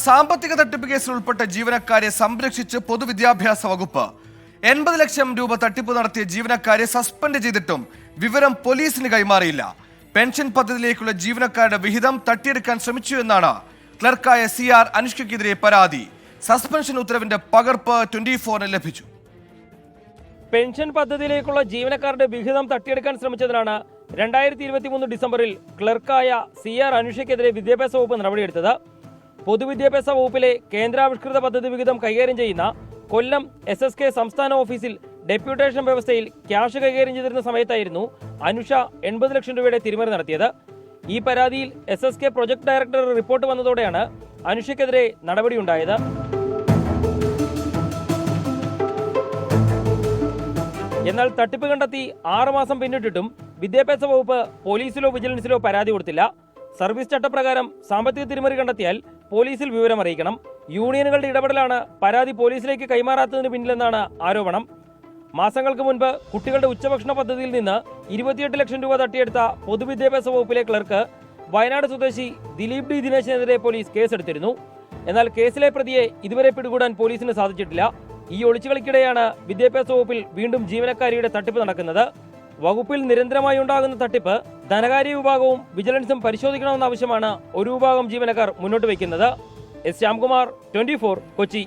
സാമ്പത്തിക തട്ടിപ്പ് കേസിൽ ഉൾപ്പെട്ട ജീവനക്കാരെ സംരക്ഷിച്ച് പൊതുവിദ്യാഭ്യാസ വകുപ്പ് 80 ലക്ഷം രൂപ തട്ടിപ്പ് നടത്തിയ ജീവനക്കാരെ സസ്പെൻഡ് ചെയ്തിട്ടും വിവരം പോലീസിന് കൈമാറിയില്ല. പെൻഷൻ പദ്ധതിയിലേക്കുള്ള ജീവനക്കാരുടെ വിഹിതം തട്ടിയെടുക്കാൻ ശ്രമിച്ചു എന്നാണ് ക്ലർക്കായ CR അനുഷ്കയ്ക്കെതിരെ പരാതി. സസ്പെൻഷൻ ഉത്തരവിന്റെ പകർപ്പ് 24-ന് ലഭിച്ചു. പെൻഷൻ പദ്ധതിയിലേക്കുള്ള ജീവനക്കാരുടെ വിഹിതം തട്ടിയെടുക്കാൻ ശ്രമിച്ചതിനാണ് 2023 ഡിസംബറിൽ ക്ലർക്കായ CR അനുഷയ്ക്കെതിരെ വിദ്യാഭ്യാസ വകുപ്പ് നടപടിയെടുത്തത്. പൊതുവിദ്യാഭ്യാസ വകുപ്പിലെ കേന്ദ്രാവിഷ്കൃത പദ്ധതി വിഹിതം കൈകാര്യം ചെയ്യുന്ന കൊല്ലം SSK സംസ്ഥാന ഓഫീസിൽ ഡെപ്യൂട്ടേഷൻ വ്യവസ്ഥയിൽ ക്യാഷ് കൈകാര്യം ചെയ്തിരുന്ന സമയത്തായിരുന്നു അനുഷ 80 ലക്ഷം രൂപയുടെ തിരിമറി നടത്തിയത്. ഈ പരാതിയിൽ SSK പ്രൊജക്ട് ഡയറക്ടർ റിപ്പോർട്ട് വന്നതോടെയാണ് അനുഷയ്ക്കെതിരെ നടപടിയുണ്ടായത്. എന്നാൽ തട്ടിപ്പ് കണ്ടെത്തി 6 മാസം പിന്നിട്ടിട്ടും വിദ്യാഭ്യാസ വകുപ്പ് പോലീസിലോ വിജിലൻസിലോ പരാതി കൊടുത്തില്ല. സർവീസ് ചട്ടപ്രകാരം സാമ്പത്തിക തിരിമറി കണ്ടെത്തിയാൽ പോലീസിൽ വിവരം അറിയിക്കണം. യൂണിയനുകളുടെ ഇടപെടലാണ് പരാതി പോലീസിലേക്ക് കൈമാറാത്തതിന് പിന്നിലെന്നാണ് ആരോപണം. മാസങ്ങൾക്ക് മുൻപ് കുട്ടികളുടെ ഉച്ചഭക്ഷണ പദ്ധതിയിൽ നിന്ന് 28 ലക്ഷം രൂപ തട്ടിയെടുത്ത പൊതുവിദ്യാഭ്യാസ വകുപ്പിലെ ക്ലർക്ക് വയനാട് സ്വദേശി ദിലീപ് D ദിനേശിനെതിരെ പോലീസ് കേസെടുത്തിരുന്നു. എന്നാൽ കേസിലെ പ്രതിയെ ഇതുവരെ പിടികൂടാൻ പോലീസിന് സാധിച്ചിട്ടില്ല. ഈ ഒളിച്ചുകളിക്കിടെയാണ് വിദ്യാഭ്യാസ വകുപ്പിൽ വീണ്ടും ജീവനക്കാരിയുടെ തട്ടിപ്പ് നടക്കുന്നത്. വകുപ്പിൽ നിരന്തരമായി ഉണ്ടാകുന്ന തട്ടിപ്പ് ധനകാര്യ വിഭാഗവും വിജിലൻസും പരിശോധിക്കണമെന്ന ആവശ്യമാണ് ഒരു വിഭാഗം ജീവനക്കാർ മുന്നോട്ട് വയ്ക്കുന്നത്. S. ശ്യാംകുമാർ, 24, കൊച്ചി.